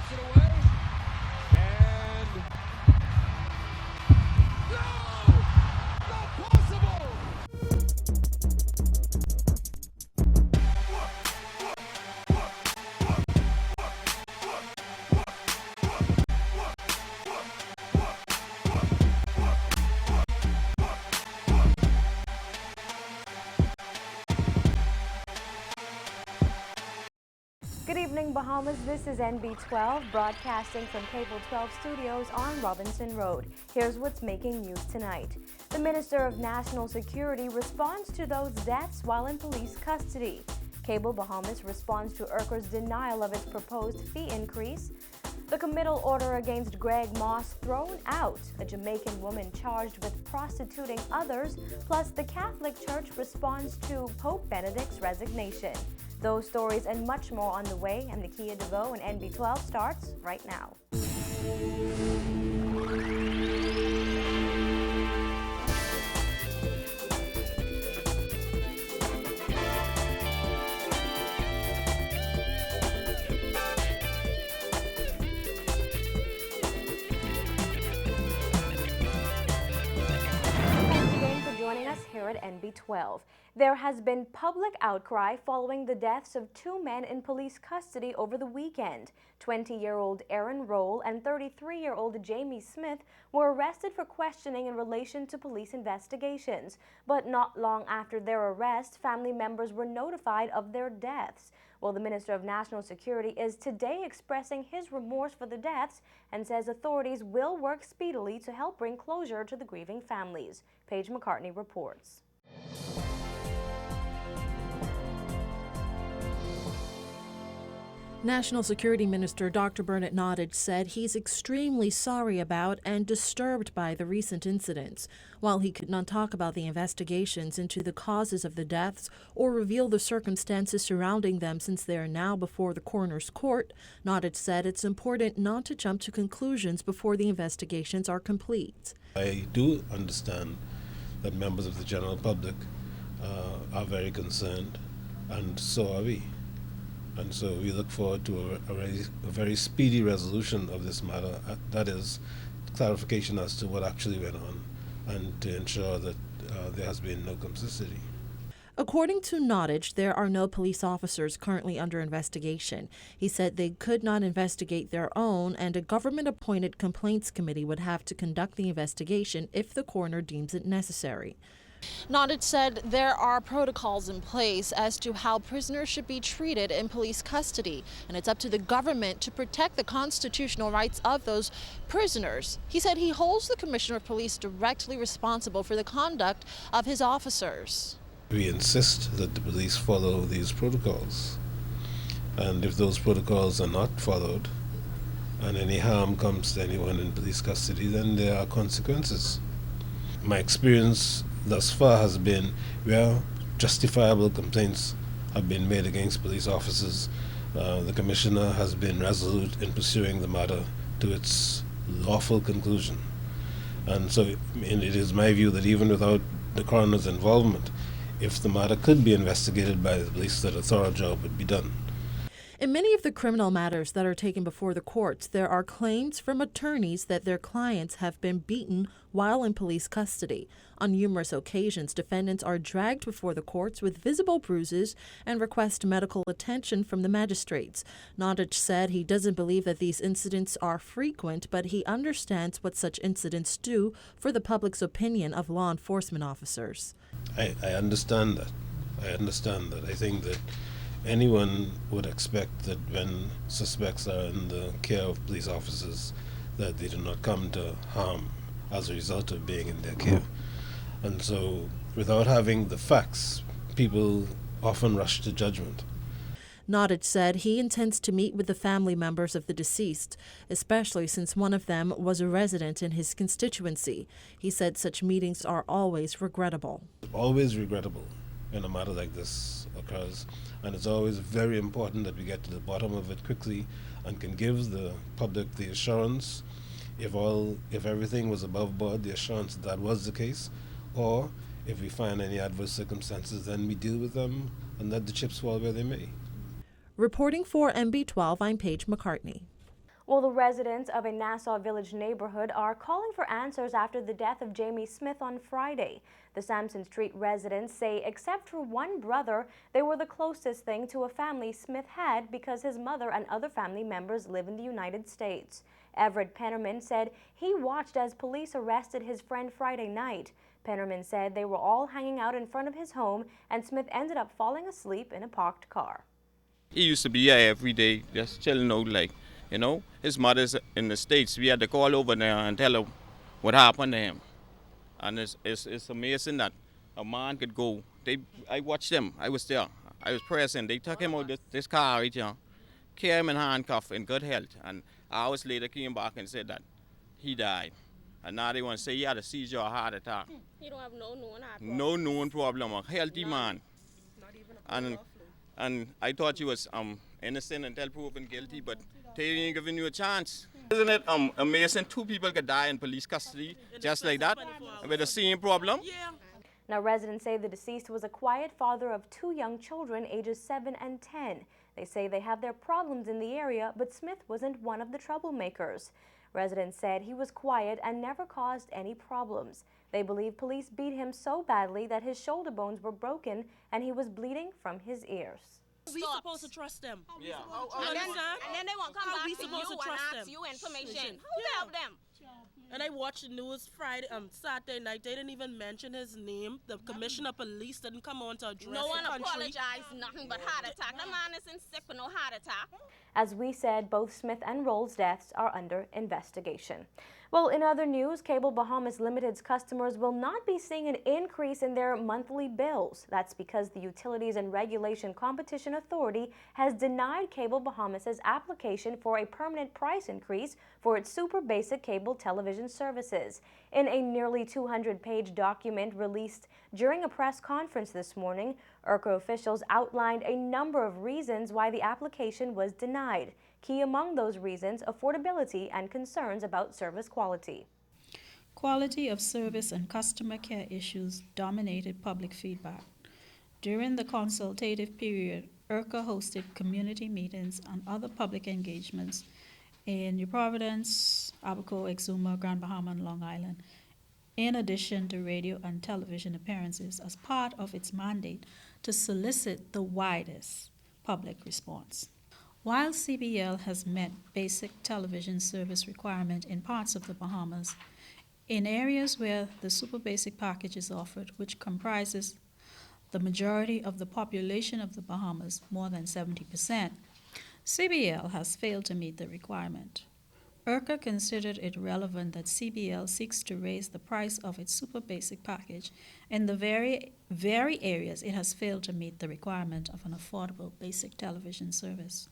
Knocks it away. And no! Not possible! Good evening, Bahamas. This is NB12, broadcasting from Cable 12 Studios on Robinson Road. Here's what's making news tonight. The Minister of National Security responds to those deaths while in police custody. Cable Bahamas responds to IRCA's denial of its proposed fee increase. The committal order against Greg Moss thrown out, a Jamaican woman charged with prostituting others, plus the Catholic Church responds to Pope Benedict's resignation. Those stories and much more on the way, and Nakia DeVoe and NB12 starts right now. Here at NB12. There has been public outcry following the deaths of two men in police custody over the weekend. 20-year-old Aaron Roll and 33-year-old Jamie Smith were arrested for questioning in relation to police investigations. But not long after their arrest, family members were notified of their deaths. Well, the Minister of National Security is today expressing his remorse for the deaths and says authorities will work speedily to help bring closure to the grieving families. Paige McCartney reports. National Security Minister Dr. Bernard Nottage said he's extremely sorry about and disturbed by the recent incidents. While he could not talk about the investigations into the causes of the deaths or reveal the circumstances surrounding them since they are now before the coroner's court, Nottage said it's important not to jump to conclusions before the investigations are complete. I do understand that members of the general public are very concerned, and so are we. And so we look forward to a very speedy resolution of this matter, that is, clarification as to what actually went on, and to ensure that there has been no complicity. According to Nottage, there are no police officers currently under investigation. He said they could not investigate their own, and a government-appointed complaints committee would have to conduct the investigation if the coroner deems it necessary. Nottage said there are protocols in place as to how prisoners should be treated in police custody, and it's up to the government to protect the constitutional rights of those prisoners. He said he holds the Commissioner of Police directly responsible for the conduct of his officers. We insist that the police follow these protocols, and if those protocols are not followed and any harm comes to anyone in police custody, then there are consequences. My experience thus far has been where justifiable complaints have been made against police officers, the Commissioner has been resolute in pursuing the matter to its lawful conclusion. And so it is my view that even without the coroner's involvement, if the matter could be investigated by the police, that a thorough job would be done. In many of the criminal matters that are taken before the courts, there are claims from attorneys that their clients have been beaten while in police custody. On numerous occasions, defendants are dragged before the courts with visible bruises and request medical attention from the magistrates. Nottage said he doesn't believe that these incidents are frequent, but he understands what such incidents do for the public's opinion of law enforcement officers. I understand that. I think that anyone would expect that when suspects are in the care of police officers, that they do not come to harm as a result of being in their care. And so, without having the facts, people often rush to judgment. Nottage said he intends to meet with the family members of the deceased, especially since one of them was a resident in his constituency. He said such meetings are always regrettable. Always regrettable when a matter like this occurs, and it's always very important that we get to the bottom of it quickly and can give the public the assurance, if everything was above board, the assurance that was the case, or if we find any adverse circumstances, then we deal with them and let the chips fall where they may. Reporting for NB12, I'm Paige McCartney. Well, the residents of a Nassau Village neighborhood are calling for answers after the death of Jamie Smith on Friday. The Sampson Street residents say except for one brother, they were the closest thing to a family Smith had because his mother and other family members live in the United States. Everett Pennerman said he watched as police arrested his friend Friday night. Pennerman said they were all hanging out in front of his home and Smith ended up falling asleep in a parked car. He used to be here every day, just chilling out, like, you know. His mother's in the States. We had to call over there and tell her what happened to him. And it's amazing that a man could go. I watched them. I was there. I was present. They took him out this car right here, carried him in handcuffs in good health. And hours later came back and said that he died. And now they want to say he had a seizure or heart attack. He don't have no known heart problem. No known problem. A healthy man. Not even a And I thought you was innocent until proven guilty, but they ain't giving you a chance. Isn't it amazing? 2 people could die in police custody just like that with the same problem? Yeah. Now, residents say the deceased was a quiet father of 2 young children, ages 7 and 10. They say they have their problems in the area, but Smith wasn't one of the troublemakers. Residents said he was quiet and never caused any problems. They believe police beat him so badly that his shoulder bones were broken and he was bleeding from his ears. We supposed to trust them. Yeah. And then they won't come How back we to you supposed to and trust ask them? you information. Who Yeah. helped them? And I watched the news Saturday night. They didn't even mention his name. The commissioner of police didn't come on to address No one the country. apologized, nothing but heart attack. The man isn't sick with no heart attack. As we said, both Smith and Roll's deaths are under investigation. Well, in other news, Cable Bahamas Limited's customers will not be seeing an increase in their monthly bills. That's because the Utilities and Regulation Competition Authority has denied Cable Bahamas' application for a permanent price increase for its super basic cable television services. In a nearly 200-page document released during a press conference this morning, IRCA officials outlined a number of reasons why the application was denied. Key among those reasons, affordability and concerns about service quality. Quality of service and customer care issues dominated public feedback. During the consultative period, IRCA hosted community meetings and other public engagements in New Providence, Abaco, Exuma, Grand Bahama, and Long Island, in addition to radio and television appearances as part of its mandate to solicit the widest public response. While CBL has met basic television service requirement in parts of the Bahamas, in areas where the super basic package is offered, which comprises the majority of the population of the Bahamas, more than 70%, CBL has failed to meet the requirement. IRCA considered it relevant that CBL seeks to raise the price of its super basic package in the very areas it has failed to meet the requirement of an affordable basic television service.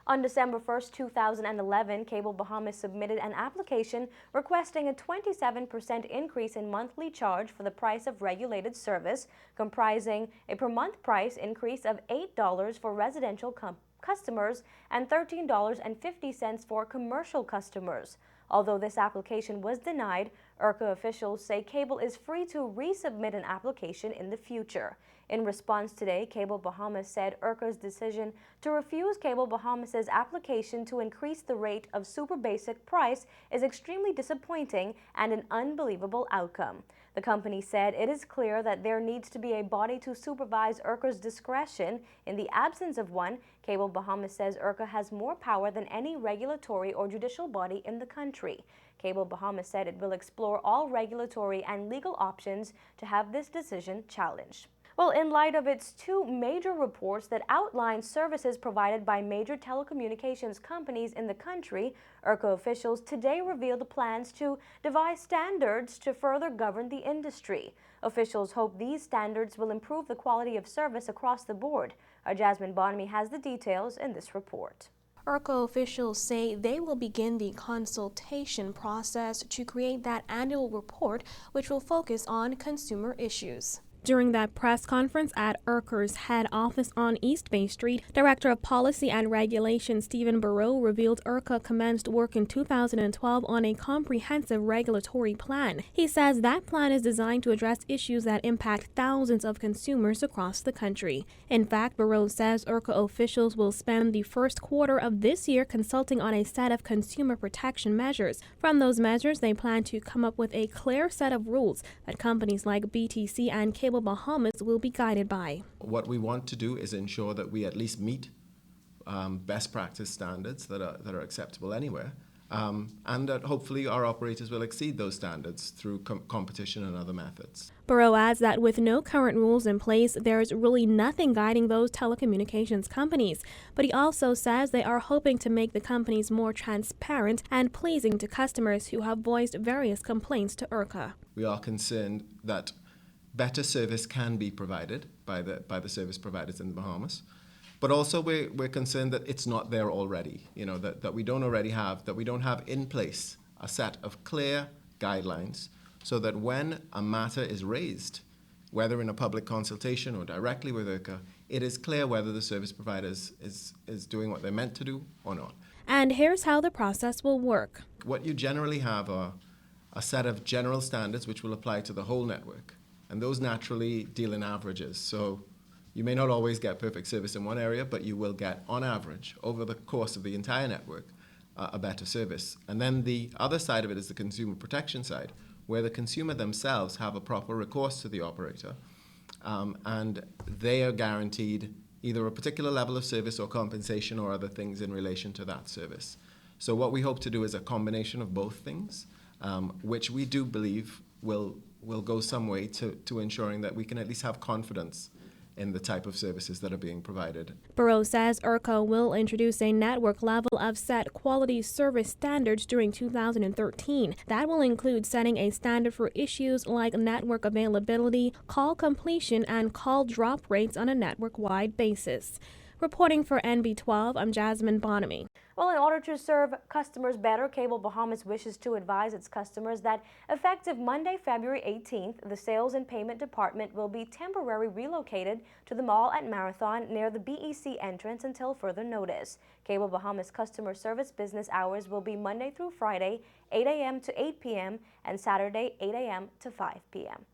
On December 1, 2011, Cable Bahamas submitted an application requesting a 27% increase in monthly charge for the price of regulated service, comprising a per-month price increase of $8 for residential customers and $13.50 for commercial customers. Although this application was denied, IRCA officials say Cable is free to resubmit an application in the future. In response today, Cable Bahamas said IRCA's decision to refuse Cable Bahamas' application to increase the rate of super basic price is extremely disappointing and an unbelievable outcome. The company said it is clear that there needs to be a body to supervise IRCA's discretion. In the absence of one, Cable Bahamas says IRCA has more power than any regulatory or judicial body in the country. Cable Bahamas said it will explore all regulatory and legal options to have this decision challenged. Well, in light of its 2 major reports that outline services provided by major telecommunications companies in the country, IRCA officials today revealed plans to devise standards to further govern the industry. Officials hope these standards will improve the quality of service across the board. Our Jasmine Bonamy has the details in this report. IRCA officials say they will begin the consultation process to create that annual report, which will focus on consumer issues. During that press conference at IRCA's head office on East Bay Street, Director of Policy and Regulation Stephen Barreau revealed IRCA commenced work in 2012 on a comprehensive regulatory plan. He says that plan is designed to address issues that impact thousands of consumers across the country. In fact, Barreau says IRCA officials will spend the first quarter of this year consulting on a set of consumer protection measures. From those measures, they plan to come up with a clear set of rules that companies like BTC and Cable Bahamas will be guided by. What we want to do is ensure that we at least meet best practice standards that are acceptable anywhere, and that hopefully our operators will exceed those standards through competition and other methods. Barreau adds that with no current rules in place, there's really nothing guiding those telecommunications companies. But he also says they are hoping to make the companies more transparent and pleasing to customers who have voiced various complaints to IRCA. We are concerned that better service can be provided by the service providers in the Bahamas, but also we're concerned that it's not there already. That we don't have in place a set of clear guidelines so that when a matter is raised, whether in a public consultation or directly with IRCA, it is clear whether the service provider is doing what they're meant to do or not. And here's how the process will work. What you generally have are a set of general standards which will apply to the whole network. And those naturally deal in averages. So you may not always get perfect service in one area, but you will get, on average, over the course of the entire network, a better service. And then the other side of it is the consumer protection side, where the consumer themselves have a proper recourse to the operator, and they are guaranteed either a particular level of service or compensation or other things in relation to that service. So what we hope to do is a combination of both things, which we do believe will go some way to ensuring that we can at least have confidence in the type of services that are being provided. Barreau says IRCA will introduce a network level of set quality service standards during 2013. That will include setting a standard for issues like network availability, call completion, and call drop rates on a network-wide basis. Reporting for NB12, I'm Jasmine Bonamy. Well, in order to serve customers better, Cable Bahamas wishes to advise its customers that effective Monday, February 18th, the Sales and Payment Department will be temporarily relocated to the mall at Marathon near the BEC entrance until further notice. Cable Bahamas customer service business hours will be Monday through Friday, 8 a.m. to 8 p.m. and Saturday, 8 a.m. to 5 p.m.